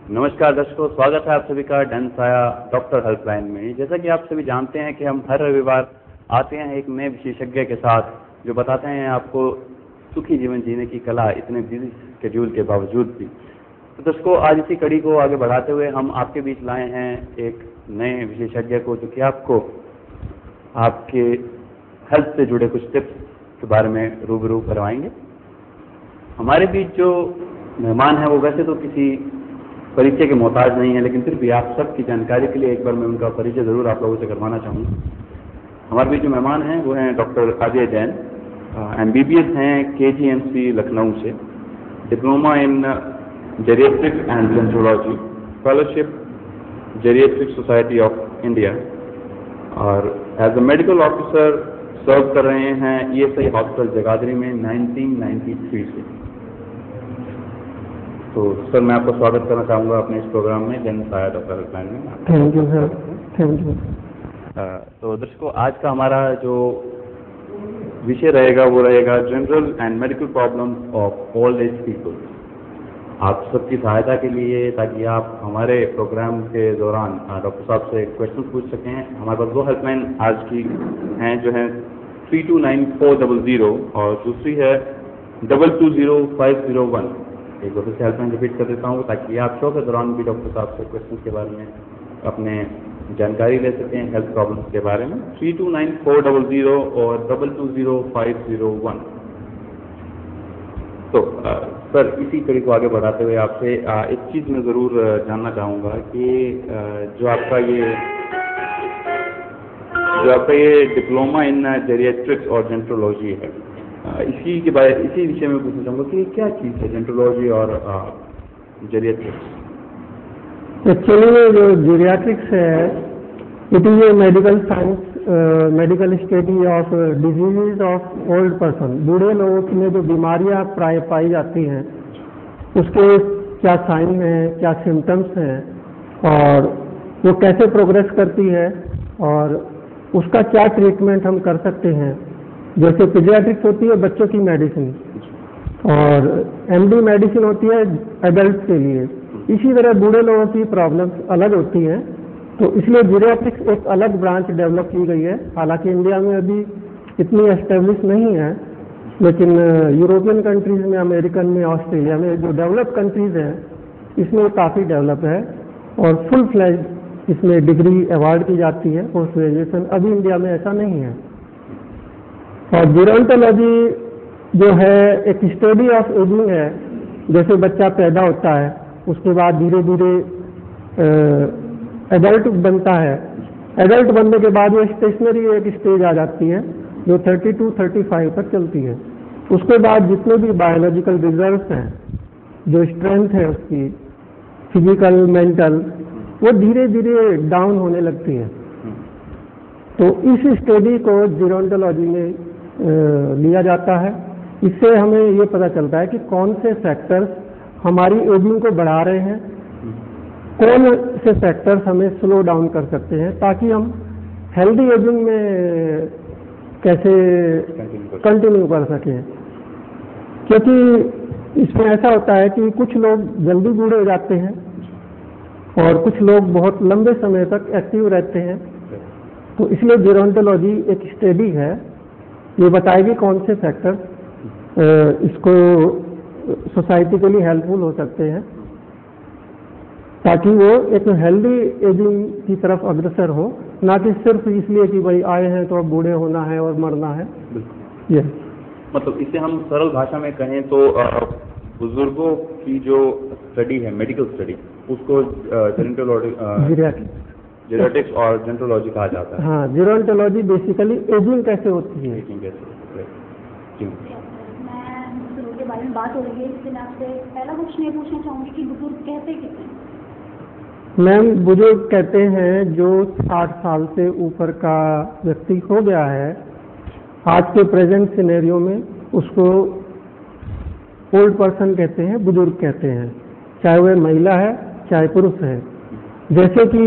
नमस्कार दर्शकों, स्वागत है आप सभी का डनसाया डॉक्टर हेल्पलाइन में। जैसा कि आप सभी जानते हैं कि हम हर रविवार आते हैं एक नए विशेषज्ञ के साथ जो बताते हैं आपको सुखी जीवन जीने की कला, इतने बिजी शेड्यूल के बावजूद भी। तो दर्शकों, आज इसी कड़ी को आगे बढ़ाते हुए हम आपके बीच लाए हैं एक नए विशेषज्ञ को, जो कि आपको आपके हेल्थ से जुड़े कुछ टिप्स के बारे में रूबरू करवाएंगे। हमारे बीच जो मेहमान है वो वैसे तो किसी परिचय के मोहताज नहीं है, लेकिन फिर भी आप सबकी जानकारी के लिए एक बार मैं उनका परिचय जरूर आप लोगों से करवाना चाहूँगा। हमारे बीच जो मेहमान हैं वो हैं डॉक्टर अजय जैन, MBBS हैं KGMC लखनऊ से, diploma in geriatrics and gerontology, fellowship geriatric society of India, और as a medical officer serve कर रहे हैं ESI हॉस्पिटल जगाधरी में 1993 से। तो सर, मैं आपका स्वागत करना चाहूँगा अपने इस प्रोग्राम में डनसाया डॉक्टर हेल्पलाइन में। Thank you sir, thank you. तो दर्शकों, आज का हमारा जो विषय रहेगा वो रहेगा general and medical problems of old age people. आप सबकी सहायता के लिए, ताकि आप हमारे प्रोग्राम के दौरान डॉक्टर साहब से क्वेश्चन पूछ सकें, हमारे पास 2 हेल्पलाइन आज की हैं जो हैं 329400 और दूसरी है 220501। एक बार से हेल्पलाइन रिपीट कर देता हूँ ताकि आप शो के दौरान भी डॉक्टर साहब से क्वेश्चन के बारे में अपने जानकारी ले सकें हेल्थ प्रॉब्लम्स के बारे में। 329400 और 220501। तो सर, इसी कड़ी को आगे बढ़ाते हुए आपसे एक चीज़ मैं ज़रूर जानना चाहूँगा कि जो आपका ये डिप्लोमा इन जेरिएट्रिक्स और जेंट्रोलॉजी है, इसी विषय में पूछना चाहूँगा कि क्या चीज़ है जेंट्रोलॉजी और जेरिएट्रिक्स। एक्चुअली जो जेरिएट्रिक्स है, it is a medical science, medical study of diseases of old person. बूढ़े लोगों में जो बीमारियाँ प्राय पाई जाती हैं उसके क्या साइन हैं, क्या सिम्टम्स हैं, और वो कैसे प्रोग्रेस करती है और उसका क्या ट्रीटमेंट हम कर सकते हैं। जैसे पीडियाट्रिक्स होती है बच्चों की मेडिसिन, और MD मेडिसिन होती है एडल्ट के लिए। इसी तरह बूढ़े लोगों की प्रॉब्लम्स अलग होती हैं, तो इसलिए जेरिएट्रिक्स एक अलग ब्रांच डेवलप की गई है। हालांकि इंडिया में अभी इतनी एस्टेब्लिश नहीं है, लेकिन यूरोपियन कंट्रीज़ में, अमेरिकन में, ऑस्ट्रेलिया में जो डेवलप कंट्रीज़ हैं इसमें काफ़ी डेवलप है और फुल फ्लैज इसमें डिग्री अवार्ड की जाती है, पोस्ट ग्रेजुएशन। अभी इंडिया में ऐसा नहीं है। और जेरोंटोलॉजी जो है एक स्टडी ऑफ एजिंग है। जैसे बच्चा पैदा होता है, उसके बाद धीरे धीरे एडल्ट बनता है। एडल्ट बनने के बाद वो स्टेशनरी एक स्टेज आ जाती है जो 32-35 तक चलती है। उसके बाद जितने भी बायोलॉजिकल रिजल्ट्स हैं, जो स्ट्रेंथ है उसकी फिजिकल, मेंटल, वो धीरे धीरे डाउन होने लगती है। तो इस स्टडी को जेरोंटोलॉजी में लिया जाता है। इससे हमें ये पता चलता है कि कौन से फैक्टर्स हमारी एजिंग को बढ़ा रहे हैं, कौन से फैक्टर्स हमें स्लो डाउन कर सकते हैं, ताकि हम हेल्दी एजिंग में कैसे कंटिन्यू कर सकें। क्योंकि इसमें ऐसा होता है कि कुछ लोग जल्दी बूढ़े हो जाते हैं और कुछ लोग बहुत लंबे समय तक एक्टिव रहते हैं। तो इसलिए जेरोंटोलॉजी एक स्टडी है, ये बताएगी कौन से फैक्टर इसको सोसाइटी के लिए हेल्पफुल हो सकते हैं, ताकि वो एक हेल्दी एजिंग की तरफ अग्रसर हो, ना कि सिर्फ इसलिए कि भाई आए हैं तो अब बूढ़े होना है और मरना है। ये मतलब इसे हम सरल भाषा में कहें तो बुजुर्गों की जो स्टडी है, मेडिकल स्टडी, उसको जेरिएट्रिक्स और जेंट्रोलॉजी कहा जाता है। हाँ, जेरोंटोलॉजी बेसिकली एजिंग कैसे होती है। एजिंग कैसे होती है। मैं बुजुर्ग के बारे में बात हो रही है, इसलिए मैं आपसे पहला क्वेश्चन ये पूछना चाहूँगी कि बुजुर्ग कहते कितने हैं। मैम, बुजुर्ग कहते हैं जो 60 साल से ऊपर का व्यक्ति हो गया है, आज के प्रेजेंट सिनेरियो में उसको ओल्ड पर्सन कहते हैं, बुजुर्ग कहते हैं, चाहे वह महिला है चाहे पुरुष है। जैसे कि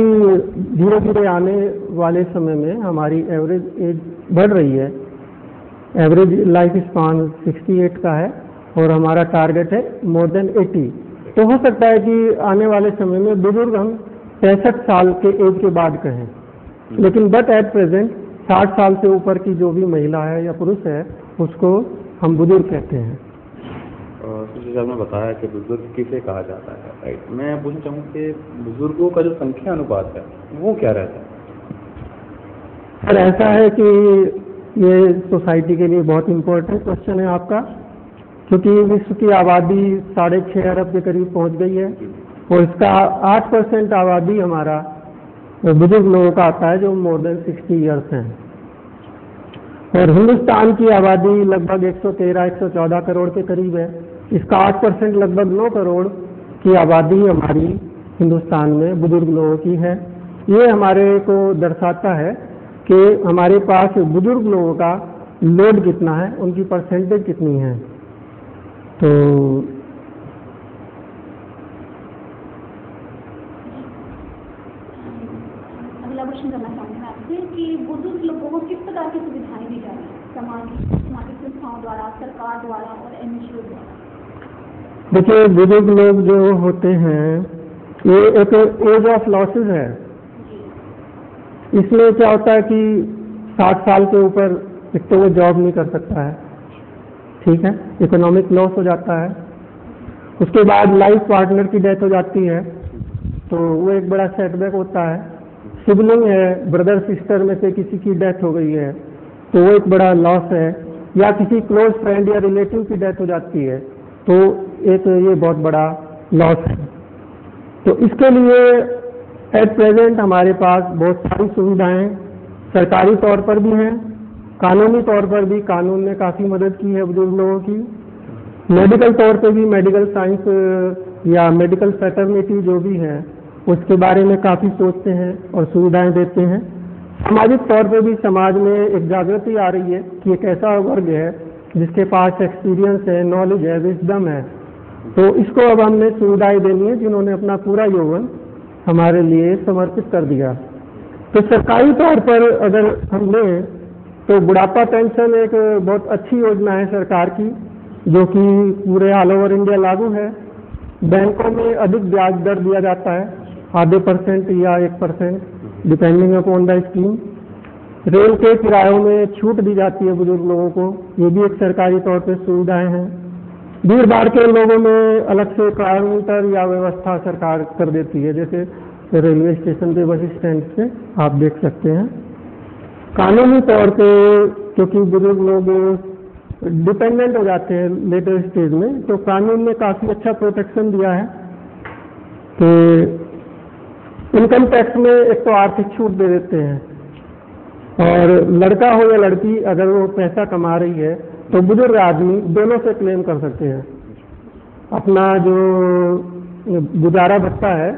धीरे धीरे आने वाले समय में हमारी एवरेज एज बढ़ रही है, एवरेज लाइफ स्पान 68 का है और हमारा टारगेट है मोर देन 80। तो हो सकता है कि आने वाले समय में बुजुर्ग हम 65 साल के एज के बाद कहें, लेकिन बट एट प्रेजेंट 60 साल से ऊपर की जो भी महिला है या पुरुष है उसको हम बुजुर्ग कहते हैं। सुशील साहब ने बताया कि बुजुर्ग किसे कहा जाता है, राइट। मैं पूछना चाहूँगा कि बुजुर्गों का जो संख्या अनुपात है वो क्या रहता है? सर ऐसा है कि ये सोसाइटी के लिए बहुत इम्पोर्टेंट क्वेश्चन है आपका, क्योंकि विश्व की आबादी 6.5 अरब के करीब पहुंच गई है और इसका 8% आबादी हमारा बुजुर्ग लोगों का आता है जो मोर देन 60 ईयर्स हैं। और हिंदुस्तान की आबादी लगभग 113-114 करोड़ के करीब है। इसका 8% लगभग 9 करोड़ की आबादी हमारी हिंदुस्तान में बुजुर्ग लोगों की है। ये हमारे को दर्शाता है कि हमारे पास बुजुर्ग लोगों का लोड कितना है, उनकी परसेंटेज कितनी है। तो अगला क्वेश्चन करना चाहूँगी मैं आपसे कि बुजुर्ग लोगों को किस प्रकार की सुविधाएं दी जा रही हैं सामाजिक संस्थाओं द्वारा, सरकार द्वारा और एनजीओ द्वारा? देखिए, बुजुर्ग लोग जो होते हैं ये एक एज ऑफ लॉसेस है। इसमें क्या होता है कि 60 साल के ऊपर एक तो वो जॉब नहीं कर सकता है, ठीक है, इकोनॉमिक लॉस हो जाता है। उसके बाद लाइफ पार्टनर की डेथ हो जाती है तो वो एक बड़ा सेटबैक होता है। सिबलिंग है, ब्रदर सिस्टर में से किसी की डेथ हो गई है तो वो एक बड़ा लॉस है, या किसी क्लोज फ्रेंड या रिलेटिव की डेथ हो जाती है तो एक ये बहुत बड़ा लॉस है। तो इसके लिए एट प्रेजेंट हमारे पास बहुत सारी सुविधाएं सरकारी तौर पर भी हैं, कानूनी तौर पर भी कानून ने काफ़ी मदद की है बुजुर्ग लोगों की, मेडिकल तौर पे भी मेडिकल साइंस या मेडिकल फैटर्निटी जो भी है उसके बारे में काफ़ी सोचते हैं और सुविधाएं देते हैं। सामाजिक तौर पे भी समाज में एक जागृति आ रही है कि एक ऐसा वर्ग है जिसके पास एक्सपीरियंस है, नॉलेज है, विजडम है, तो इसको अब हमने सुविधाएं देनी है, जिन्होंने अपना पूरा यौवन हमारे लिए समर्पित कर दिया। तो सरकारी तौर पर अगर हम लें तो बुढ़ापा पेंशन एक बहुत अच्छी योजना है सरकार की, जो कि पूरे ऑल ओवर इंडिया लागू है। बैंकों में अधिक ब्याज दर दिया जाता है, आधे % या 1% depending upon the scheme. Rail के किरायों में छूट दी जाती है बुजुर्ग लोगों को, ये भी एक सरकारी तौर पर सुविधाएं हैं। भीड़ भाड़ के लोगों में अलग से काउंटर या व्यवस्था सरकार कर देती है, जैसे रेलवे स्टेशन पे, बस स्टैंड पे आप देख सकते हैं। कानूनी तौर पे क्योंकि बुजुर्ग लोग डिपेंडेंट हो जाते हैं लेटर स्टेज में, तो कानून ने काफ़ी अच्छा प्रोटेक्शन दिया है कि इनकम टैक्स में एक तो आर्थिक छूट दे देते हैं, और लड़का हो या लड़की अगर वो पैसा कमा रही है तो बुजुर्ग आदमी दोनों से क्लेम कर सकते हैं अपना जो गुजारा भत्ता है।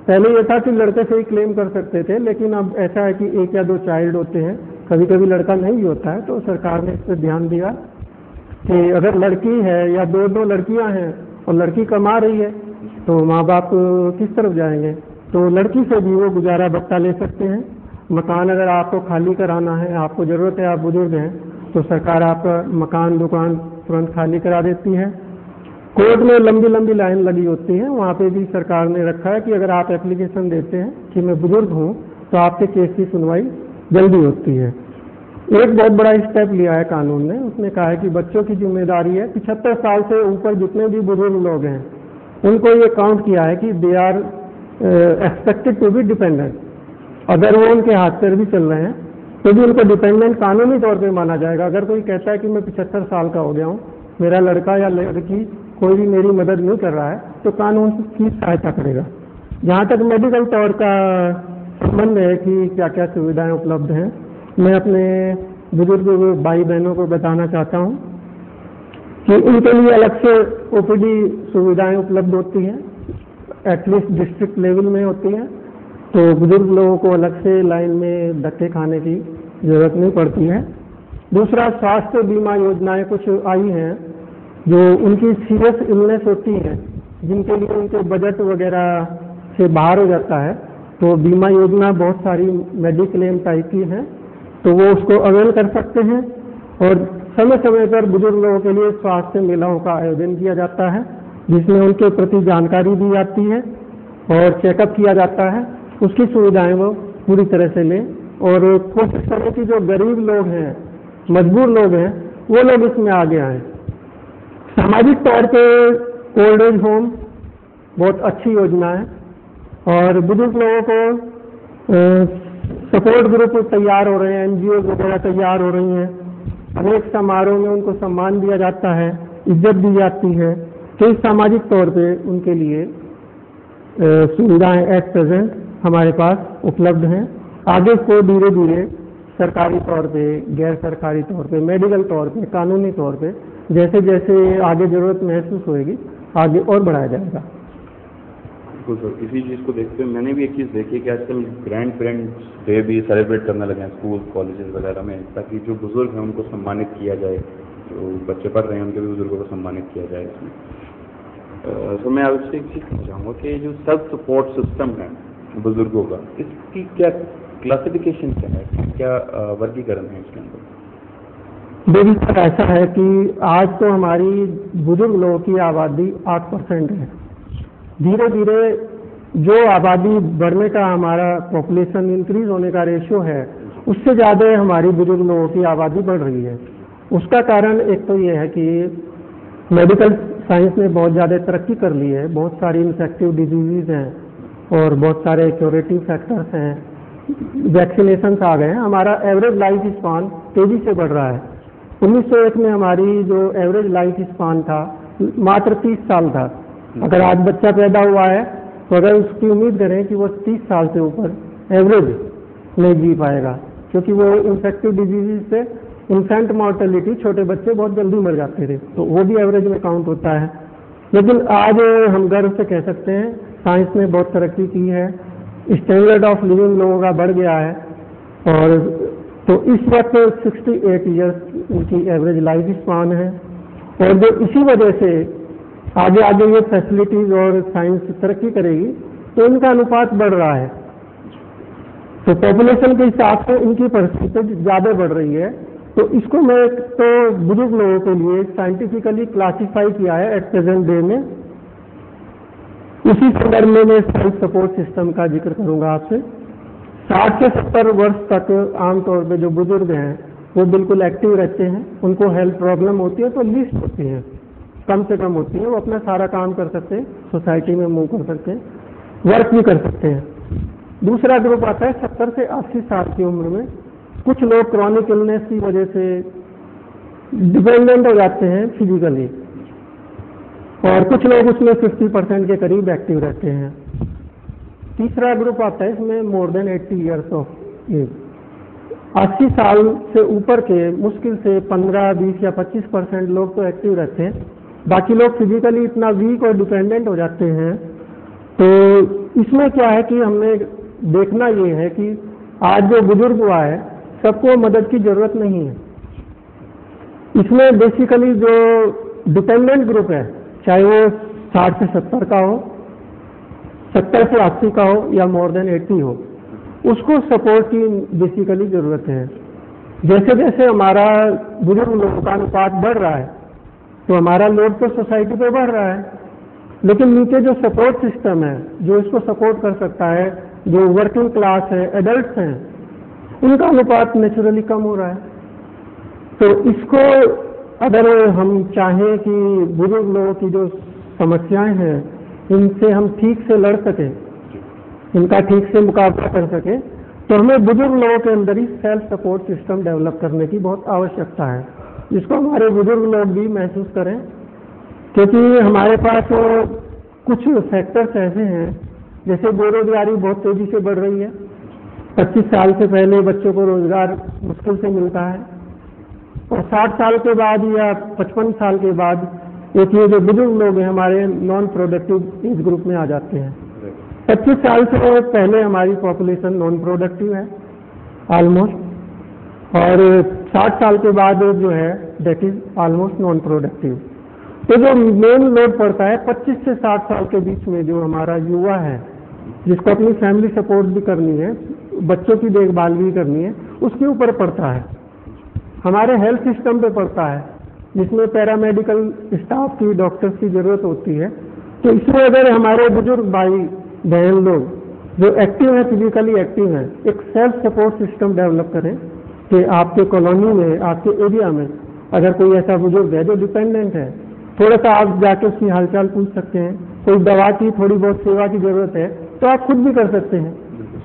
पहले ये था कि लड़के से ही क्लेम कर सकते थे, लेकिन अब ऐसा है कि 1 या 2 चाइल्ड होते हैं, कभी कभी लड़का नहीं भी होता है, तो सरकार ने इस पर ध्यान दिया कि अगर लड़की है या 2 लड़कियां हैं और लड़की कमा रही है तो माँ बाप किस तरफ जाएंगे, तो लड़की से भी वो गुजारा भत्ता ले सकते हैं। मकान अगर आपको खाली कराना है, आपको ज़रूरत है, आप बुजुर्ग हैं, तो सरकार आपका मकान दुकान तुरंत खाली करा देती है। कोर्ट में लंबी लंबी लाइन लगी होती है, वहाँ पे भी सरकार ने रखा है कि अगर आप एप्लीकेशन देते हैं कि मैं बुजुर्ग हूँ तो आपके केस की सुनवाई जल्दी होती है। एक बहुत बड़ा स्टेप लिया है कानून ने, उसने कहा है कि बच्चों की जिम्मेदारी है, 75 साल से ऊपर जितने भी बुजुर्ग लोग हैं उनको ये काउंट किया है कि they are expected to be dependent. अगर वो उनके हाथ पैर भी चल रहे हैं तो भी उनको डिपेंडेंट कानूनी तौर पे माना जाएगा। अगर कोई कहता है कि मैं 75 साल का हो गया हूँ, मेरा लड़का या लड़की कोई भी मेरी मदद नहीं कर रहा है, तो कानून की सहायता करेगा। जहाँ तक मेडिकल तौर का संबंध है कि क्या क्या सुविधाएं उपलब्ध हैं, मैं अपने बुजुर्ग भाई बहनों को बताना चाहता हूँ कि उनके लिए अलग से OPD सुविधाएं उपलब्ध होती हैं, एटलीस्ट डिस्ट्रिक्ट लेवल में होती हैं, तो बुजुर्ग लोगों को अलग से लाइन में धक्के खाने की जरूरत नहीं पड़ती है। दूसरा, स्वास्थ्य बीमा योजनाएं कुछ आई हैं जो उनकी सीरियस इलनेस होती है, जिनके लिए उनके बजट वगैरह से बाहर हो जाता है, तो बीमा योजना बहुत सारी मेडिक्लेम टाइप की हैं, तो वो उसको अवेल कर सकते हैं। और समय समय पर बुजुर्ग लोगों के लिए स्वास्थ्य मेलाओं का आयोजन किया जाता है, जिसमें उनके प्रति जानकारी दी जाती है और चेकअप किया जाता है, उसकी सुविधाएं वो पूरी तरह से लें। और कोशिश करें कि जो गरीब लोग हैं, मजबूर लोग हैं, वो लोग इसमें आगे आएँ। सामाजिक तौर पे ओल्ड एज होम बहुत अच्छी योजना है और बुजुर्ग लोगों को सपोर्ट ग्रुप तैयार हो रहे हैं, एनजीओ वगैरह तैयार हो रही हैं, अनेक समारोह में उनको सम्मान दिया जाता है, इज्जत दी जाती है। तो इस सामाजिक तौर पे उनके लिए सुविधाएं एट प्रेजेंट हमारे पास उपलब्ध हैं। आगे को धीरे धीरे सरकारी तौर पे, गैर सरकारी तौर पे, मेडिकल तौर पे, कानूनी तौर पे जैसे जैसे आगे जरूरत महसूस होगी आगे और बढ़ाया जाएगा। बिल्कुल सर, इसी चीज़ को देखते हुए मैंने भी एक चीज़ देखी कि आजकल ग्रैंड पेरेंट्स डे भी सेलिब्रेट करने लगे हैं स्कूल कॉलेजेस वगैरह में, ताकि जो बुजुर्ग हैं उनको सम्मानित किया जाए, जो बच्चे पढ़ रहे हैं उनके भी बुजुर्गों को सम्मानित किया जाए इसमें। तो मैं आपसे एक चीज़ कहना चाहूँगा कि जो सेल्फ सपोर्ट सिस्टम है बुजुर्गों का, इसकी क्या क्लासिफिकेशन क्या है, क्या वर्गीकरण है इसके अंदर? देखिए सर, ऐसा है कि आज तो हमारी बुजुर्ग लोगों की आबादी 8% है। धीरे धीरे जो आबादी बढ़ने का, हमारा पॉपुलेशन इंक्रीज होने का रेशियो है, उससे ज़्यादा हमारी बुजुर्ग लोगों की आबादी बढ़ रही है। उसका कारण एक तो ये है कि मेडिकल साइंस ने बहुत ज़्यादा तरक्की कर ली है, बहुत सारी इन्फेक्टिव डिजीज़ हैं और बहुत सारे क्यूरेटिव फैक्टर्स हैं, वैक्सीनेशंस आ गए हैं। हमारा एवरेज लाइफ स्पान तेज़ी से बढ़ रहा है। 1901 में हमारी जो एवरेज लाइफ स्पान था मात्र 30 साल था। अगर आज बच्चा पैदा हुआ है तो अगर उसकी उम्मीद करें कि वो 30 साल से ऊपर एवरेज नहीं जी पाएगा, क्योंकि वो इन्फेक्टिव डिजीज से इन्फेंट मॉर्टेलिटी, छोटे बच्चे बहुत जल्दी मर जाते थे, तो वो भी एवरेज में काउंट होता है। लेकिन आज हम गर्व से कह सकते हैं साइंस ने बहुत तरक्की की है, स्टैंडर्ड ऑफ लिविंग लोगों का बढ़ गया है और तो इस वक्त 68 ईयर्स उनकी एवरेज लाइफ स्पान है। और जो इसी वजह से आगे आगे ये फैसिलिटीज और साइंस तरक्की करेगी तो इनका अनुपात बढ़ रहा है, तो पॉपुलेशन के हिसाब से इनकी परसेंटेज ज़्यादा बढ़ रही है। तो इसको मैं तो बुजुर्ग लोगों के लिए साइंटिफिकली क्लासिफाई किया है एट प्रेजेंट डे में। उसी संदर्भ में मैं सेल्फ सपोर्ट सिस्टम का जिक्र करूंगा आपसे। 60 से 70 वर्ष तक आमतौर पे जो बुजुर्ग हैं वो बिल्कुल एक्टिव रहते हैं, उनको हेल्थ प्रॉब्लम होती है तो लीस्ट होती है, कम से कम होती है, वो अपना सारा काम कर सकते हैं, सोसाइटी में मूव कर सकते हैं, वर्क भी कर सकते हैं। दूसरा ग्रुप आता है 70 से 80 साल की उम्र में। कुछ लोग क्रॉनिक इलनेस की वजह से डिपेंडेंट हो जाते हैं फिजिकली और कुछ लोग उसमें 50% के करीब एक्टिव रहते हैं। तीसरा ग्रुप आता है इसमें more than 80 years of age. 80 साल से ऊपर के मुश्किल से 15, 20 या 25% लोग तो एक्टिव रहते हैं, बाकी लोग फिजिकली इतना वीक और डिपेंडेंट हो जाते हैं। तो इसमें क्या है कि हमने देखना ये है कि आज जो बुजुर्ग हुआ है सबको मदद की जरूरत नहीं है। इसमें बेसिकली जो डिपेंडेंट ग्रुप है, चाहे वो 60 से 70 का हो, 70 से 80 का हो या मोर देन 80 हो, उसको सपोर्ट की बेसिकली जरूरत है। जैसे जैसे हमारा बुजुर्ग लोगों का अनुपात बढ़ रहा है तो हमारा लोड तो सोसाइटी पे बढ़ रहा है, लेकिन नीचे जो सपोर्ट सिस्टम है जो इसको सपोर्ट कर सकता है, जो वर्किंग क्लास है, एडल्ट्स हैं, उनका अनुपात नेचुरली कम हो रहा है। तो इसको अगर हम चाहें कि बुजुर्ग लोगों की जो समस्याएं हैं इनसे हम ठीक से लड़ सकें, इनका ठीक से मुकाबला कर सकें, तो हमें बुजुर्ग लोगों के अंदर ही सेल्फ सपोर्ट सिस्टम डेवलप करने की बहुत आवश्यकता है, जिसको हमारे बुजुर्ग लोग भी महसूस करें। क्योंकि हमारे पास कुछ फैक्टर्स ऐसे हैं, जैसे बेरोजगारी बहुत तेजी से बढ़ रही है। 25 साल से पहले बच्चों को रोजगार मुश्किल से मिलता है और 60 साल के बाद या 55 साल के बाद एक ये जो बुजुर्ग लोग हैं हमारे नॉन प्रोडक्टिव एज ग्रुप में आ जाते हैं। 25 साल से पहले हमारी पॉपुलेशन नॉन प्रोडक्टिव है ऑलमोस्ट, और 60 साल के बाद जो है that is almost non productive. तो जो मेन लोड पड़ता है 25 से 60 साल के बीच में, जो हमारा युवा है जिसको अपनी फैमिली सपोर्ट भी करनी है, बच्चों की देखभाल भी करनी है, उसके ऊपर पड़ता है, हमारे हेल्थ सिस्टम पे पड़ता है। जिसमें पैरामेडिकल स्टाफ की, डॉक्टर्स की ज़रूरत होती है। तो इसमें अगर हमारे बुजुर्ग भाई बहन लोग जो एक्टिव है, फिजिकली एक्टिव है, एक सेल्फ सपोर्ट सिस्टम डेवलप करें कि आपके कॉलोनी में, आपके एरिया में अगर कोई ऐसा बुजुर्ग है जो डिपेंडेंट है, थोड़ा सा आप जाके उसकी हालचाल पूछ सकते हैं। कोई दवा की थोड़ी बहुत सेवा की ज़रूरत है तो आप खुद भी कर सकते हैं।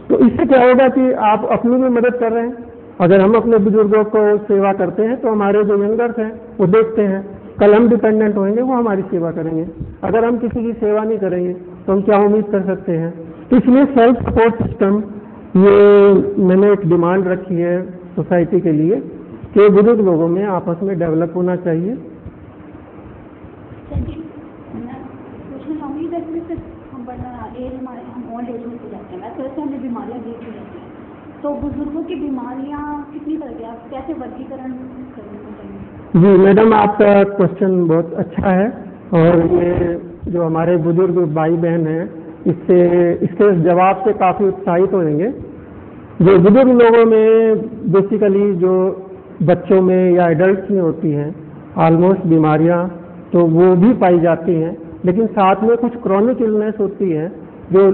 तो इससे क्या होगा कि आप अपनी भी मदद कर रहे हैं। अगर हम अपने बुजुर्गों को सेवा करते हैं तो हमारे जो यंगर्स हैं वो देखते हैं, कल हम डिपेंडेंट होंगे, वो हमारी सेवा करेंगे। अगर हम किसी की सेवा नहीं करेंगे तो हम क्या उम्मीद कर सकते हैं। तो इसलिए सेल्फ सपोर्ट सिस्टम, ये मैंने एक डिमांड रखी है सोसाइटी के लिए कि बुजुर्ग लोगों में आपस में डेवलप होना चाहिए। हमें बीमारियाँ देखी जाती हैं, तो बुजुर्गों की बीमारियाँ कितनी तरह की, आप कैसे वर्गीकरण करना चाहिए? जी मैडम, आपका क्वेश्चन बहुत अच्छा है और ये जो हमारे बुजुर्ग भाई बहन हैं इसके जवाब से काफ़ी उत्साहित होंगे। जो बुजुर्ग लोगों में बेसिकली जो बच्चों में या एडल्ट में होती हैं ऑलमोस्ट बीमारियां तो वो भी पाई जाती हैं, लेकिन साथ में कुछ क्रॉनिक इलनेस होती है जो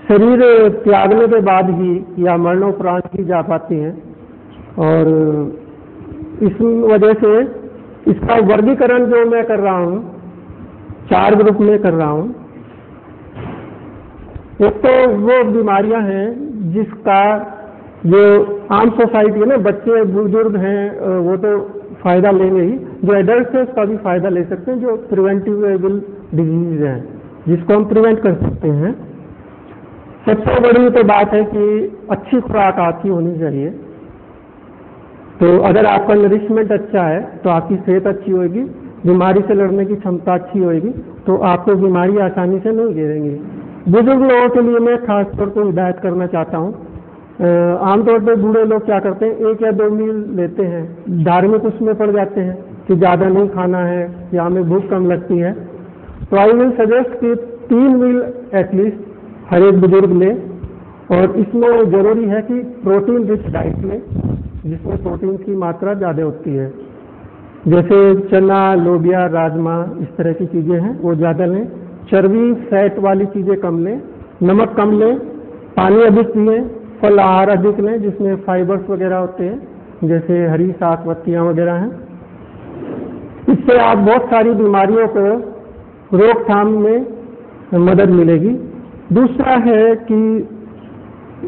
शरीर त्यागने के बाद ही या मरणोपरांत ही जा पाती हैं। और इस वजह से इसका वर्गीकरण जो मैं कर रहा हूँ 4 ग्रुप में कर रहा हूँ। एक तो वो बीमारियां हैं जिसका जो आम सोसाइटी है ना, बच्चे बुजुर्ग हैं वो तो फायदा लेंगे ही, जो एडल्ट है उसका भी फायदा ले सकते हैं, जो प्रिवेंटिवेबल डिजीज है जिसको हम प्रिवेंट कर सकते हैं। सबसे बड़ी तो बात है कि अच्छी खुराक आपकी होनी चाहिए। तो अगर आपका नरिशमेंट अच्छा है तो आपकी सेहत अच्छी होगी, बीमारी से लड़ने की क्षमता अच्छी होगी, तो आपको बीमारी आसानी से नहीं घेरेंगी। बुजुर्ग लोगों के लिए मैं खास तौर पर हिदायत करना चाहता हूँ। आमतौर पर बूढ़े लोग क्या करते हैं, 1 या 2 मील लेते हैं, धार्मिक उसमें पड़ जाते हैं कि ज़्यादा नहीं खाना है या हमें भूख कम लगती है। तो आई विल सजेस्ट कि 3 मील एटलीस्ट हर एक बुजुर्ग ले। और इसमें ज़रूरी है कि प्रोटीन रिच डाइट लें जिसमें प्रोटीन की मात्रा ज़्यादा होती है, जैसे चना, लोबिया, राजमा, इस तरह की चीज़ें हैं वो ज़्यादा लें। चर्बी, फैट वाली चीज़ें कम लें, नमक कम लें, पानी अधिक पिएं, फल आहार अधिक लें जिसमें फाइबर्स वगैरह होते हैं जैसे हरी साग पत्तियाँ वगैरह हैं। इससे आप बहुत सारी बीमारियों को रोकथाम में मदद मिलेगी। दूसरा है कि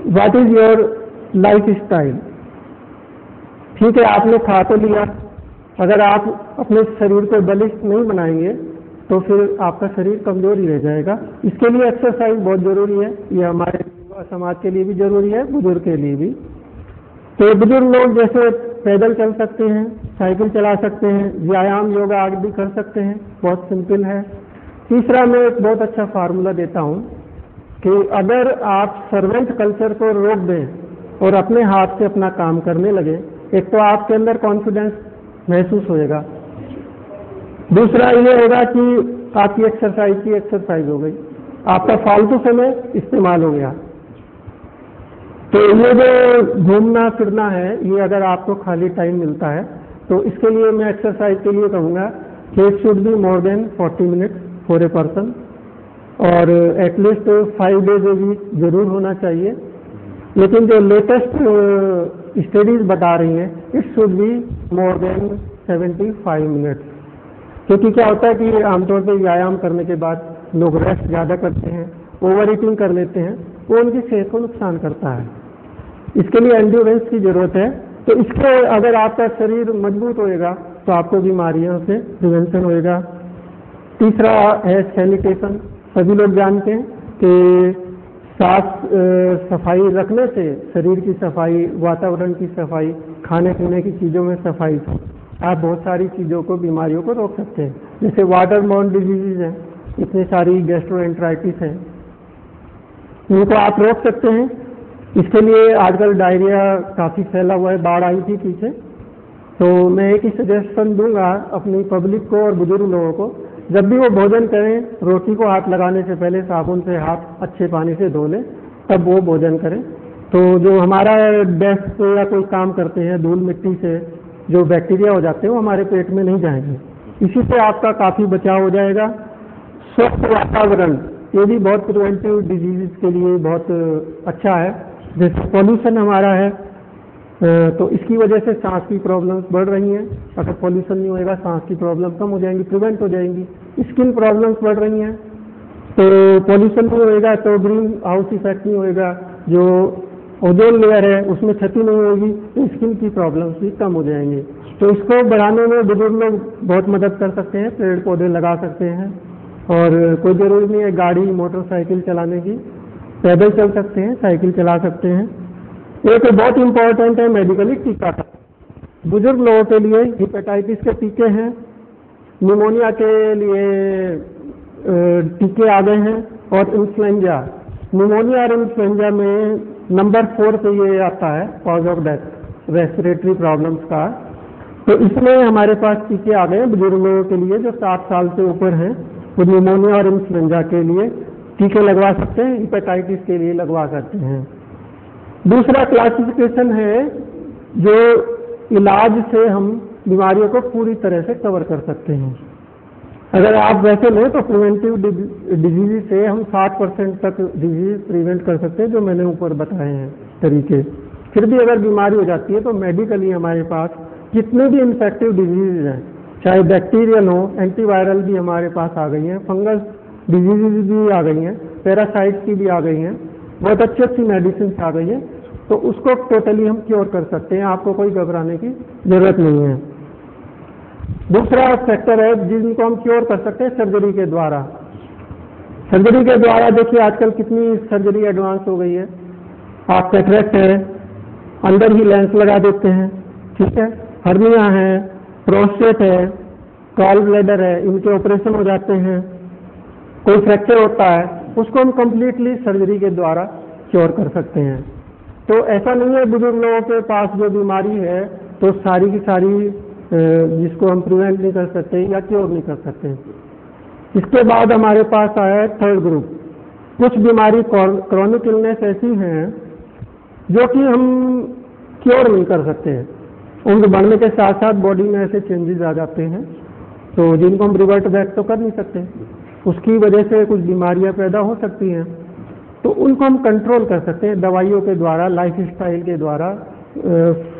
what is your life style. ठीक है, आपने खा तो लिया, अगर आप अपने शरीर को बलिष्ठ नहीं बनाएंगे तो फिर आपका शरीर कमजोर ही रह जाएगा। इसके लिए एक्सरसाइज बहुत ज़रूरी है, ये हमारे समाज के लिए भी ज़रूरी है, बुजुर्ग के लिए भी। तो बुजुर्ग लोग जैसे पैदल चल सकते हैं, साइकिल चला सकते हैं, व्यायाम योगा आदि भी कर सकते हैं, बहुत सिंपल है। तीसरा मैं एक बहुत अच्छा फार्मूला देता हूँ कि अगर आप सर्वेंट कल्चर को रोक दें और अपने हाथ से अपना काम करने लगे, एक तो आपके अंदर कॉन्फिडेंस महसूस होएगा, दूसरा ये होगा कि आपकी एक्सरसाइज हो गई, आपका फालतू समय इस्तेमाल हो गया। तो ये जो घूमना फिरना है, ये अगर आपको खाली टाइम मिलता है तो इसके लिए मैं एक्सरसाइज के लिए कहूँगा कि it should be more than 40 minutes for a person और एटलीस्ट 5 डेज ए वीक जरूर होना चाहिए। लेकिन जो लेटेस्ट स्टडीज बता रही हैं it should be more than 75 minutes, क्योंकि क्या होता है कि आमतौर पर व्यायाम करने के बाद लोग रेस्ट ज़्यादा करते हैं, ओवर ईटिंग कर लेते हैं, वो उनकी सेहत को नुकसान करता है। इसके लिए एंड्योरेंस की ज़रूरत है। तो इसके अगर आपका शरीर मजबूत होएगा तो आपको बीमारियों से प्रिवेंशन होएगा। तीसरा है सैनिटेशन। सभी लोग जानते हैं कि साफ सफाई रखने से शरीर की सफाई, वातावरण की सफाई, खाने पीने की चीज़ों में सफाई से आप बहुत सारी चीज़ों को, बीमारियों को रोक सकते हैं। जैसे वाटर बॉर्न डिजीज़ हैं, इतनी सारी गैस्ट्रोएंटराइटिस है, इनको आप रोक सकते हैं। इसके लिए आजकल डायरिया काफ़ी फैला हुआ है, बाढ़ आई थी पीछे, तो मैं एक ही सजेशन दूंगा अपनी पब्लिक को और बुजुर्ग लोगों को, जब भी वो भोजन करें रोटी को हाथ लगाने से पहले साबुन से हाथ अच्छे पानी से धो लें, तब वो भोजन करें। तो जो हमारा डेस्क पे या कोई काम करते हैं धूल मिट्टी से जो बैक्टीरिया हो जाते हैं वो हमारे पेट में नहीं जाएंगे। इसी से आपका काफ़ी बचाव हो जाएगा। स्वच्छ वातावरण ये भी बहुत प्रिवेंटिव डिजीज़ के लिए बहुत अच्छा है। जैसे पॉल्यूशन हमारा है तो इसकी वजह से सांस की प्रॉब्लम्स बढ़ रही हैं। अगर पॉल्यूशन नहीं होएगा सांस की प्रॉब्लम कम हो जाएंगी, प्रिवेंट हो जाएंगी। स्किन प्रॉब्लम्स बढ़ रही हैं तो पॉल्यूशन नहीं होएगा तो ग्रीन हाउस इफेक्ट नहीं होएगा, जो ओजोन लेयर है उसमें क्षति नहीं होगी, तो स्किन की प्रॉब्लम्स भी कम हो जाएंगी। तो इसको बढ़ाने में बुजुर्ग लोग बहुत मदद कर सकते हैं, पेड़ पौधे लगा सकते हैं और कोई ज़रूरी नहीं है गाड़ी मोटरसाइकिल चलाने की, पैदल चल सकते हैं, साइकिल चला सकते हैं। एक बहुत इम्पोर्टेंट है मेडिकली टीकाकरण। बुजुर्ग लोगों के लिए हेपेटाइटिस के टीके हैं, निमोनिया के लिए टीके आ गए हैं और इन्फ्लुएंजा। निमोनिया और इन्फ्लुएंजा में नंबर 4 पे ये आता है cause of death respiratory problems का। तो इसमें हमारे पास टीके आ गए हैं बुजुर्ग लोगों के लिए जो 60 साल से ऊपर हैं, वो निमोनिया और इन्फ्लुएंजा के लिए टीके लगवा सकते हैं, हेपेटाइटिस के लिए लगवा सकते हैं। दूसरा क्लासिफिकेशन है जो इलाज से हम बीमारियों को पूरी तरह से कवर कर सकते हैं। अगर आप वैसे लें तो प्रिवेंटिव डिजीज से हम 60% तक डिजीज प्रिवेंट कर सकते हैं, जो मैंने ऊपर बताए हैं तरीके। फिर भी अगर बीमारी हो जाती है तो मेडिकली हमारे पास जितने भी इन्फेक्टिव डिजीज हैं, चाहे बैक्टीरियल हो, एंटीवायरल भी हमारे पास आ गई हैं, फंगस डिजीज भी आ गई हैं, पैरासाइट्स की भी आ गई हैं, बहुत अच्छी अच्छी मेडिसिन आ गई है, तो उसको टोटली हम क्योर कर सकते हैं। आपको कोई घबराने की जरूरत नहीं है। दूसरा फैक्टर है जिनको हम क्योर कर सकते हैं सर्जरी के द्वारा। सर्जरी के द्वारा देखिए आजकल कितनी सर्जरी एडवांस हो गई है। आप कैटरेक्ट है, अंदर ही लेंस लगा देते हैं, ठीक है, हर्निया है, प्रोस्टेट है, गॉल ब्लैडर है, इनके ऑपरेशन हो जाते हैं। कोई फ्रैक्चर होता है उसको हम कंप्लीटली सर्जरी के द्वारा क्योर कर सकते हैं। तो ऐसा नहीं है बुजुर्ग लोगों के पास जो बीमारी है तो सारी की सारी जिसको हम प्रिवेंट नहीं कर सकते या क्योर नहीं कर सकते। इसके बाद हमारे पास आया है थर्ड ग्रुप। कुछ बीमारी क्रॉनिक इलनेस ऐसी हैं जो कि हम क्योर नहीं कर सकते हैं, उम्र बढ़ने के साथ साथ बॉडी में ऐसे चेंजेस आ जाते हैं तो जिनको हम रिवर्ट बैक तो कर नहीं सकते, उसकी वजह से कुछ बीमारियां पैदा हो सकती हैं। तो उनको हम कंट्रोल कर सकते हैं दवाइयों के द्वारा, लाइफ स्टाइल के द्वारा,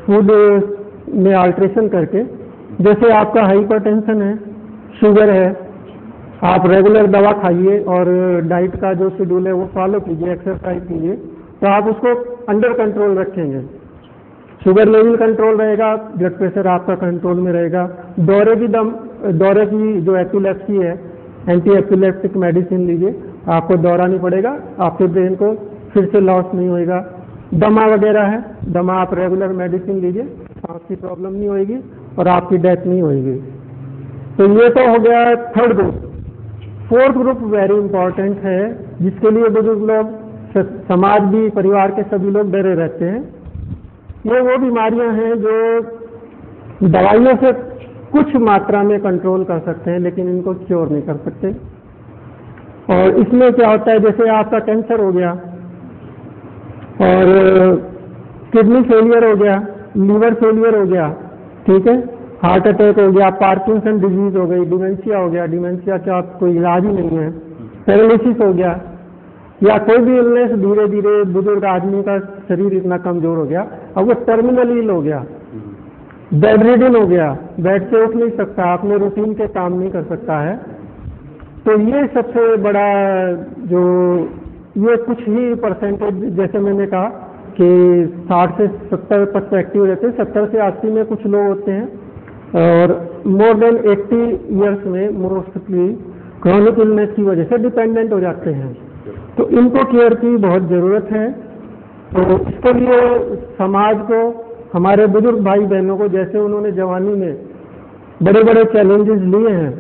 फूड में अल्ट्रेशन करके। जैसे आपका हाइपरटेंशन है, शुगर है, आप रेगुलर दवा खाइए और डाइट का जो शेड्यूल है वो फॉलो कीजिए, एक्सरसाइज कीजिए, तो आप उसको अंडर कंट्रोल रखेंगे। शुगर लेवल कंट्रोल रहेगा, ब्लड प्रेशर आपका कंट्रोल में रहेगा। दौरे की जो एपिलेप्सी है, एंटी एपिलेप्टिक मेडिसिन लीजिए, आपको दौरा नहीं पड़ेगा, आपके ब्रेन को फिर से लॉस नहीं होएगा। दमा वगैरह है, दमा आप रेगुलर मेडिसिन लीजिए, सांस की प्रॉब्लम नहीं होएगी और आपकी डेथ नहीं होएगी। तो ये तो हो गया third group. Fourth group very important है जिसके लिए बुजुर्ग लोग, समाज भी, परिवार के सभी लोग डरे रहते हैं। ये वो बीमारियां हैं जो दवाइयों से कुछ मात्रा में कंट्रोल कर सकते हैं लेकिन इनको क्योर नहीं कर सकते। और इसमें क्या होता है, जैसे आपका कैंसर हो गया और किडनी फेलियर हो गया, लीवर फेलियर हो गया, ठीक है, हार्ट अटैक हो गया, पार्किंसन डिजीज हो गई, डिमेंशिया हो गया, डिमेंशिया का कोई इलाज ही नहीं है, पैरालिसिस हो गया, या कोई भी इलनेस, धीरे धीरे बुजुर्ग आदमी का शरीर इतना कमजोर हो गया, अब वो टर्मिनल इल हो गया, बेड रिडन हो गया, बेड से उठ नहीं सकता, अपने रूटीन के काम नहीं कर सकता है। तो ये सबसे बड़ा जो ये कुछ ही परसेंटेज, जैसे मैंने कहा कि 60 से 70 पर्सपेक्टिव रहते हैं, 70 से 80 में कुछ लोग होते हैं और मोर देन 80 ईयर्स में मोस्टली क्रॉनिक इलनेस की वजह से डिपेंडेंट हो जाते हैं। तो इनको केयर की बहुत ज़रूरत है। तो इसके लिए समाज को, हमारे बुजुर्ग भाई बहनों को, जैसे उन्होंने जवानी में बड़े बड़े चैलेंजेस लिए हैं,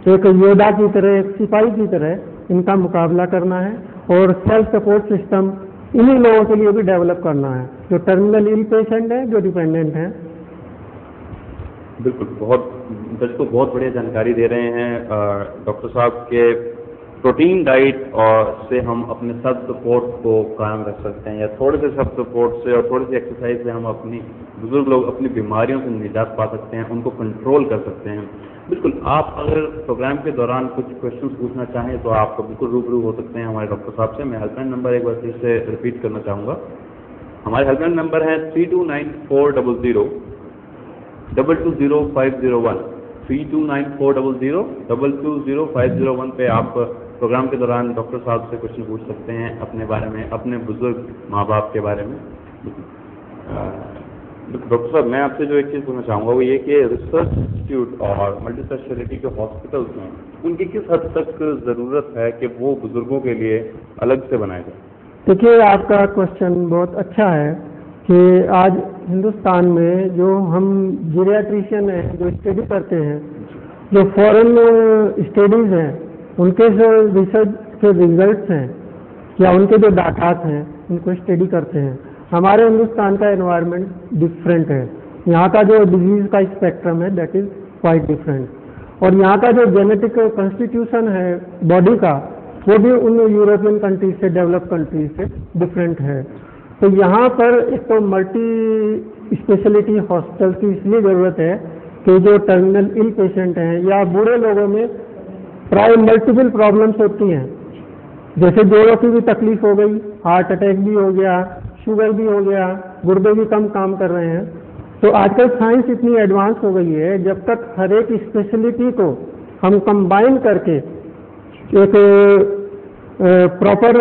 एक योद्धा की तरह, एक सिपाही की तरह इनका मुकाबला करना है और सेल्फ सपोर्ट सिस्टम इन्हीं लोगों के लिए भी डेवलप करना है जो टर्मिनल इल पेशेंट है, जो डिपेंडेंट हैं। बिल्कुल, बहुत दर्शकों बहुत बढ़िया जानकारी दे रहे हैं डॉक्टर साहब के प्रोटीन डाइट और से हम अपने सेल्फ सपोर्ट को कायम रख सकते हैं, या थोड़े से सेल्फ सपोर्ट से और थोड़ी सी एक्सरसाइज से हम अपनी बुजुर्ग लोग अपनी बीमारियों से निजात पा सकते हैं, उनको कंट्रोल कर सकते हैं। बिल्कुल, आप अगर प्रोग्राम के दौरान कुछ क्वेश्चंस पूछना चाहें तो आप बिल्कुल रूबरू हो सकते हैं हमारे डॉक्टर साहब से। मैं हेल्पलाइन नंबर एक बार फिर से रिपीट करना चाहूँगा। हमारे हेल्पलाइन नंबर है 329400 220501, 329400 220501 पे आप प्रोग्राम के दौरान डॉक्टर साहब से क्वेश्चन पूछ सकते हैं अपने बारे में, अपने बुजुर्ग माँ बाप के बारे में। डॉक्टर साहब, मैं आपसे जो एक चीज़ पूछना चाहूँगा वो ये कि रिसर्च इंस्टीट्यूट और मल्टी स्पेशलिटी के हॉस्पिटल्स हैं, उनकी किस हद तक ज़रूरत है कि वो बुजुर्गों के लिए अलग से बनाए जाए? देखिए, आपका क्वेश्चन बहुत अच्छा है कि आज हिंदुस्तान में जो हम जीरियाट्रिशियन हैं, जो स्टडी करते हैं, जो फॉरेन स्टडीज़ हैं, उनके जो रिसर्च के रिजल्ट्स हैं या उनके जो डाटास हैं, उनको स्टडी करते हैं। हमारे हिंदुस्तान का एनवायरनमेंट डिफरेंट है। यहाँ का जो डिजीज़ का स्पेक्ट्रम है दैट इज़ क्वाइट डिफरेंट, और यहाँ का जो जेनेटिक कॉन्स्टिट्यूशन है बॉडी का, वो भी उन यूरोपियन कंट्रीज से, डेवलप कंट्रीज से डिफरेंट है। तो यहाँ पर एक तो मल्टी स्पेशलिटी हॉस्पिटल की इसलिए ज़रूरत है कि जो टर्मिनल इल पेशेंट हैं या बूढ़े लोगों में प्राय मल्टीपल प्रॉब्लम्स होती हैं, जैसे जोड़ों की भी तकलीफ हो गई, हार्ट अटैक भी हो गया, शुगर भी हो गया, गुर्दे भी कम काम कर रहे हैं। तो आजकल साइंस इतनी एडवांस हो गई है, जब तक हर एक स्पेशलिटी को हम कंबाइन करके एक प्रॉपर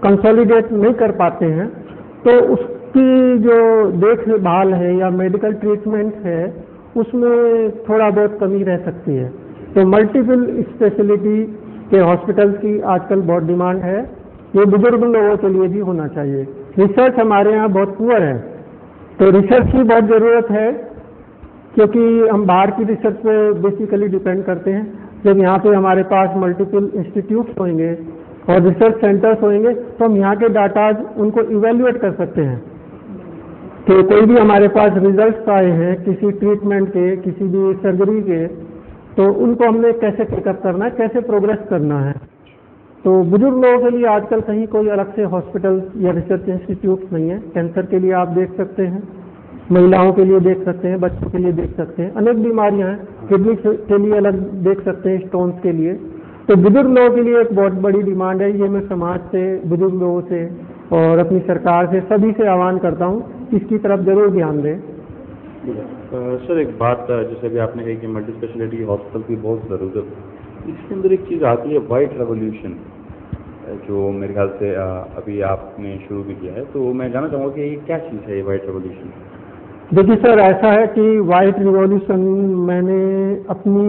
कंसोलिडेट नहीं कर पाते हैं, तो उसकी जो देखभाल है या मेडिकल ट्रीटमेंट है उसमें थोड़ा बहुत कमी रह सकती है। तो मल्टीपल स्पेशलिटी के हॉस्पिटल्स की आजकल बहुत डिमांड है, ये बुजुर्ग लोगों के लिए भी होना चाहिए। रिसर्च हमारे यहाँ बहुत पुअर है, तो रिसर्च की बहुत ज़रूरत है, क्योंकि हम बाहर की रिसर्च पे बेसिकली डिपेंड करते हैं। जब यहाँ पे हमारे पास मल्टीपल इंस्टीट्यूट्स होंगे और रिसर्च सेंटर्स होंगे तो हम यहाँ के डाटाज उनको इवेल्युएट कर सकते हैं कि कोई भी हमारे पास रिजल्ट्स आए हैं किसी ट्रीटमेंट के, किसी भी सर्जरी के, तो उनको हमने कैसे पिकअप करना है, कैसे प्रोग्रेस करना है। तो बुजुर्ग लोगों के लिए आजकल कहीं कोई अलग से हॉस्पिटल या रिसर्च इंस्टीट्यूट नहीं है। कैंसर के लिए आप देख सकते हैं, महिलाओं के लिए देख सकते हैं, बच्चों के लिए देख सकते हैं, अनेक बीमारियां हैं, किडनी के लिए अलग देख सकते हैं, स्टोन्स के लिए। तो बुजुर्ग लोगों के लिए एक बहुत बड़ी डिमांड है। ये मैं समाज से, बुजुर्ग लोगों से और अपनी सरकार से, सभी से आह्वान करता हूँ इसकी तरफ जरूर ध्यान दें। सर, एक बात जैसे भी आपने कही कि मल्टी स्पेशलिटी हॉस्पिटल की बहुत ज़रूरत है, इसके अंदर एक चीज़ आती है वाइट रेवोल्यूशन, जो मेरे ख्याल से अभी आपने शुरू भी किया है, तो मैं जानना चाहूँगा कि ये क्या चीज़ है ये वाइट रेवोल्यूशन? देखिए सर, ऐसा है कि वाइट रिवॉल्यूशन मैंने अपनी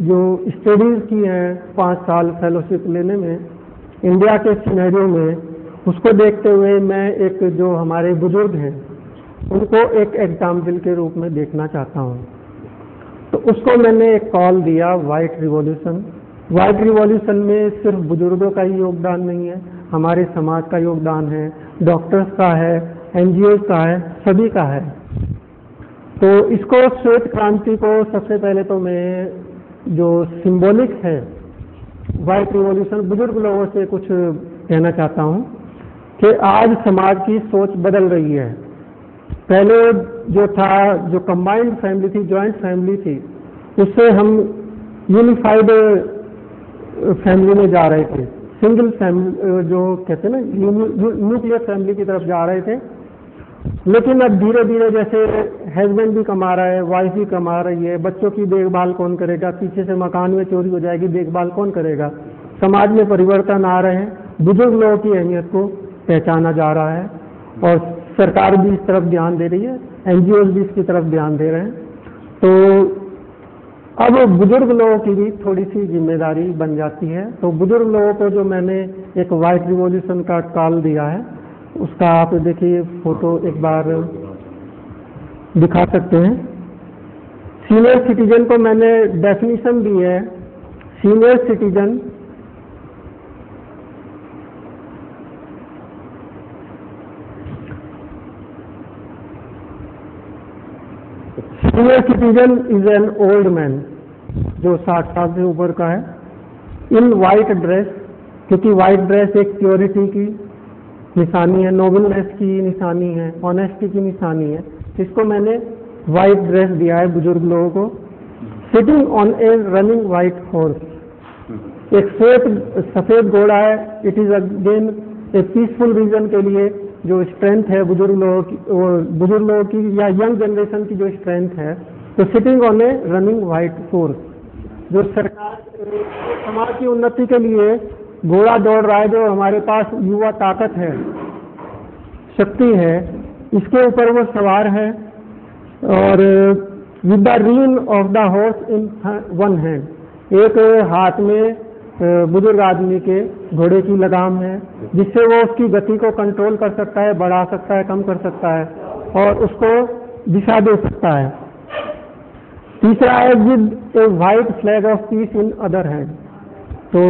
जो स्टडीज़ की हैं 5 साल फेलोशिप लेने में इंडिया के सिनेरियो में, उसको देखते हुए मैं एक जो हमारे बुजुर्ग हैं उनको एक एग्जाम्पल के रूप में देखना चाहता हूँ। तो उसको मैंने एक कॉल दिया वाइट रिवॉल्यूशन। वाइट रिवॉल्यूशन में सिर्फ बुजुर्गों का ही योगदान नहीं है, हमारे समाज का योगदान है, डॉक्टर्स का है, एनजीओ का है, सभी का है। तो इसको श्वेत क्रांति को सबसे पहले तो मैं जो सिंबॉलिक है वाइट रिवॉल्यूशन, बुजुर्ग लोगों से कुछ कहना चाहता हूँ कि आज समाज की सोच बदल रही है। पहले जो था, जो कंबाइंड फैमिली थी, जॉइंट फैमिली थी, उससे हम यूनिफाइड फैमिली में जा रहे थे, सिंगल फैमिली जो कहते हैं ना, न्यूक्लियर फैमिली की तरफ जा रहे थे। लेकिन अब धीरे धीरे जैसे हस्बैंड भी कमा रहा है, वाइफ भी कमा रही है, बच्चों की देखभाल कौन करेगा, पीछे से मकान में चोरी हो जाएगी, देखभाल कौन करेगा, समाज में परिवर्तन आ रहे हैं, बुजुर्ग लोगों की अहमियत को पहचाना जा रहा है और सरकार भी इस तरफ ध्यान दे रही है, एनजीओ भी इसकी तरफ ध्यान दे रहे हैं। तो अब बुजुर्ग लोगों की भी थोड़ी सी जिम्मेदारी बन जाती है। तो बुजुर्ग लोगों को जो मैंने एक वाइट रिवॉल्यूशन का कॉल दिया है, उसका आप देखिए फोटो एक बार दिखा सकते हैं। सीनियर सिटीजन को मैंने डेफिनेशन दी है। Senior citizen is an old man, जो 60 साल से ऊपर का है। इन वाइट ड्रेस, क्योंकि वाइट ड्रेस एक प्योरिटी की निशानी है, नोबलनेस की निशानी है, ऑनेस्टी की निशानी है, इसको मैंने वाइट ड्रेस दिया है बुजुर्ग लोगों को। Sitting on a running white horse, एक सफेद घोड़ा है, it is again a peaceful reason के लिए जो स्ट्रेंथ है बुजुर्ग लोगों की या यंग जनरेशन की जो स्ट्रेंथ है, तो sitting on a running white horse, जो सरकार समाज की उन्नति के लिए घोड़ा दौड़ रहा है, जो हमारे पास युवा ताकत है, शक्ति है, इसके ऊपर वो सवार है, और with the rein of the horse in one hand, एक हाथ में बुजुर्ग आदमी के घोड़े की लगाम है, जिससे वो उसकी गति को कंट्रोल कर सकता है, बढ़ा सकता है, कम कर सकता है, और उसको दिशा दे सकता है। तीसरा है with A white flag of peace in other hand, तो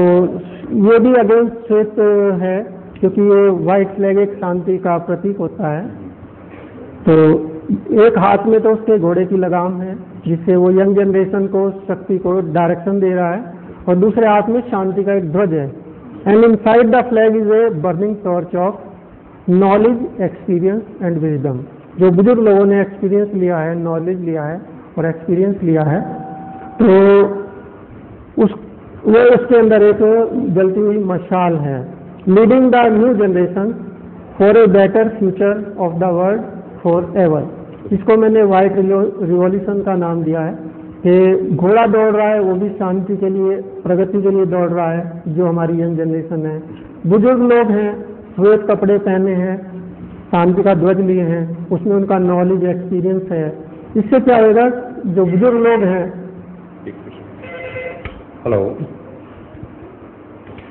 ये भी अगेंस्ट श्वेत है, क्योंकि ये वाइट फ्लैग एक शांति का प्रतीक होता है। तो एक हाथ में तो उसके घोड़े की लगाम है, जिससे वो यंग जनरेशन को शक्ति को डायरेक्शन दे रहा है, और दूसरे हाथ में शांति का एक ध्वज है। And inside the flag is a burning torch of knowledge, experience and wisdom, जो बुजुर्ग लोगों ने एक्सपीरियंस लिया है, नॉलेज लिया है और एक्सपीरियंस लिया है, तो वो उसके अंदर एक जलती हुई मशाल है। Leading the new generation for a better future of the world for ever, इसको मैंने वाइट रिवॉल्यूशन का नाम दिया है कि घोड़ा दौड़ रहा है, वो भी शांति के लिए, प्रगति के लिए दौड़ रहा है, जो हमारी यंग जनरेशन है। बुजुर्ग लोग हैं, श्वेत कपड़े पहने हैं, शांति का ध्वज लिए हैं, उसमें उनका नॉलेज, एक्सपीरियंस है। इससे क्या होगा, जो बुजुर्ग लोग हैं, हेलो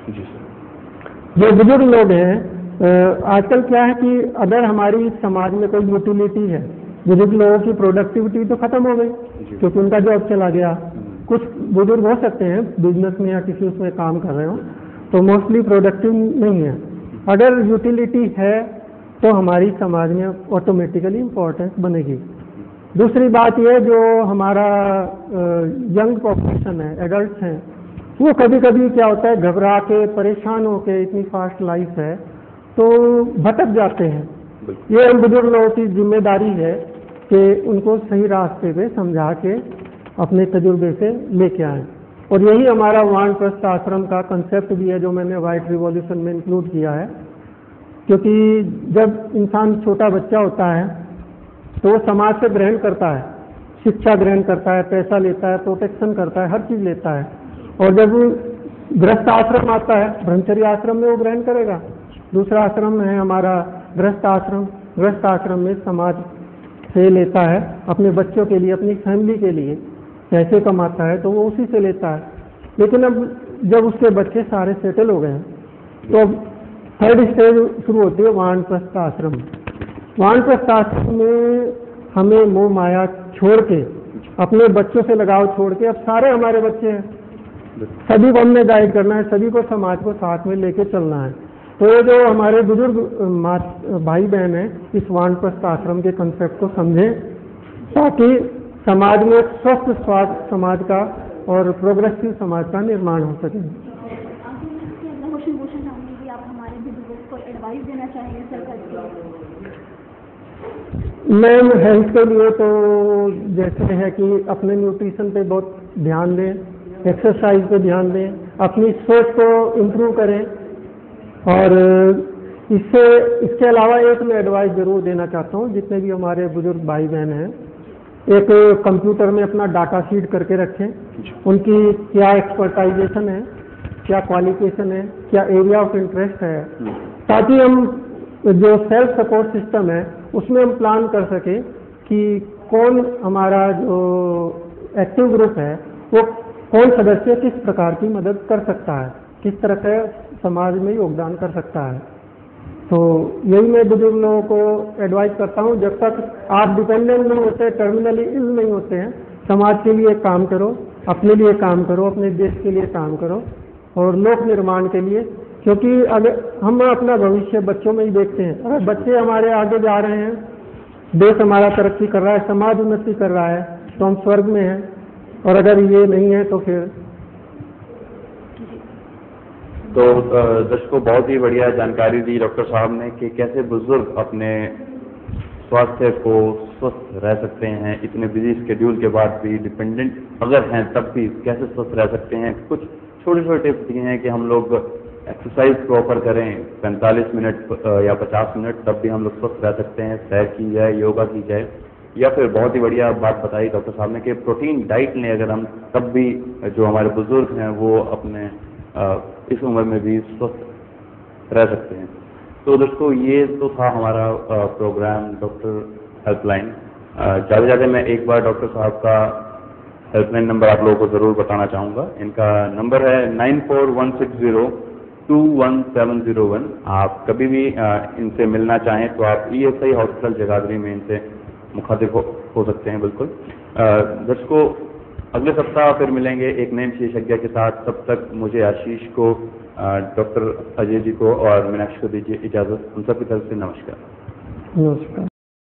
जी सर, जो बुजुर्ग लोग हैं, आजकल क्या है कि अगर हमारी समाज में कोई यूटिलिटी है, बुजुर्ग लोगों की प्रोडक्टिविटी तो खत्म हो गई, क्योंकि उनका जॉब चला गया। कुछ बुजुर्ग हो सकते हैं बिजनेस में या किसी उसमें काम कर रहे हो, तो मोस्टली प्रोडक्टिव नहीं है। अगर यूटिलिटी है तो हमारी समाज में ऑटोमेटिकली इम्पोर्टेंस बनेगी। दूसरी बात ये, जो हमारा यंग पॉपुलेशन है, एडल्ट हैं, वो कभी कभी क्या होता है, घबरा के, परेशान होके, इतनी फास्ट लाइफ है तो भटक जाते हैं। ये हम बुजुर्ग लोगों की जिम्मेदारी है कि उनको सही रास्ते पे समझा के अपने तजुर्बे से लेके आए, और यही हमारा वानप्रस्थ आश्रम का कंसेप्ट भी है, जो मैंने वाइट रिवॉल्यूशन में इंक्लूड किया है। क्योंकि जब इंसान छोटा बच्चा होता है तो वो समाज से ग्रहण करता है, शिक्षा ग्रहण करता है, पैसा लेता है, प्रोटेक्शन करता है, हर चीज़ लेता है, और जब गृहस्थ आश्रम आता है, ब्रह्मचर्य आश्रम में वो ग्रहण करेगा। दूसरा आश्रम है हमारा गृहस्थ आश्रम, गृहस्थ आश्रम में समाज से लेता है, अपने बच्चों के लिए, अपनी फैमिली के लिए पैसे कमाता है, तो वो उसी से लेता है। लेकिन अब जब उसके बच्चे सारे सेटल हो गए हैं, तो अब थर्ड स्टेज शुरू होती है वानप्रस्थ आश्रम। वानप्रस्थ आश्रम में हमें मोह माया छोड़ के, अपने बच्चों से लगाव छोड़ के, अब सारे हमारे बच्चे हैं, सभी को हमने गाइड करना है, सभी को समाज को साथ में लेके चलना है। तो ये जो हमारे बुजुर्ग भाई बहन हैं, इस वानप्रस्थ आश्रम के कंसेप्ट को समझें, ताकि समाज में एक स्वस्थ स्वास्थ्य समाज का और प्रोग्रेसिव समाज का निर्माण हो सके। क्वेश्चन पूछना चाहूँगी कि आप हमारे बुजुर्गों को एडवाइस देना चाहेंगे सरकार की? मैम, हेल्थ के लिए तो जैसे है कि अपने न्यूट्रिशन पे बहुत ध्यान दें, एक्सरसाइज पे ध्यान दें, अपनी सोच को इम्प्रूव करें, और इसके अलावा एक मैं एडवाइस जरूर देना चाहता हूँ, जितने भी हमारे बुजुर्ग भाई बहन हैं, एक कंप्यूटर में अपना डाटा शीट करके रखें, उनकी क्या एक्सपर्टाइजेशन है, क्या क्वालिफिकेशन है, क्या एरिया ऑफ इंटरेस्ट है, ताकि हम जो सेल्फ सपोर्ट सिस्टम है उसमें हम प्लान कर सके कि कौन हमारा जो एक्टिव ग्रुप है, वो कौन सदस्य किस प्रकार की मदद कर सकता है, किस तरह से समाज में योगदान कर सकता है। तो यही मैं बुजुर्ग लोगों को एडवाइस करता हूँ, जब तक आप डिपेंडेंट नहीं होते, टर्मिनली इल नहीं होते हैं, समाज के लिए काम करो, अपने लिए काम करो, अपने देश के लिए काम करो, और लोक निर्माण के लिए। क्योंकि अगर हम अपना भविष्य बच्चों में ही देखते हैं, अगर बच्चे हमारे आगे जा रहे हैं, देश हमारा तरक्की कर रहा है, समाज उन्नति कर रहा है, तो हम स्वर्ग में हैं, और अगर ये नहीं है तो फिर तो दर्शकों, बहुत ही बढ़िया जानकारी दी डॉक्टर साहब ने कि कैसे बुजुर्ग अपने स्वास्थ्य को स्वस्थ रह सकते हैं, इतने बिजी शेड्यूल के बाद भी, डिपेंडेंट अगर हैं तब भी कैसे स्वस्थ रह सकते हैं। कुछ छोटे छोटे टिप्स दिए हैं कि हम लोग एक्सरसाइज प्रॉपर करें 45 मिनट या 50 मिनट, तब भी हम लोग स्वस्थ रह सकते हैं। सैर की जाए, योगा की जाए, या फिर बहुत ही बढ़िया बात बताई डॉक्टर साहब ने कि प्रोटीन डाइट लें अगर हम, तब भी जो हमारे बुजुर्ग हैं वो अपने इस उम्र में भी स्वस्थ रह सकते हैं। तो दोस्तों, ये तो था हमारा प्रोग्राम डॉक्टर हेल्पलाइन। ज़्यादा मैं एक बार डॉक्टर साहब का हेल्पलाइन नंबर आप लोगों को ज़रूर बताना चाहूँगा। इनका नंबर है 9416021701। आप कभी भी इनसे मिलना चाहें तो आप ESI हॉस्पिटल जगाधरी में इनसे मुखातिब हो सकते हैं। बिल्कुल दर्शकों, अगले सप्ताह फिर मिलेंगे एक नए विशेषज्ञ के साथ। तब तक मुझे, आशीष को, डॉक्टर अजय जी को और मीनाक्षी को दीजिए इजाज़त। उन सबकी तरफ से नमस्कार। नमस्कार।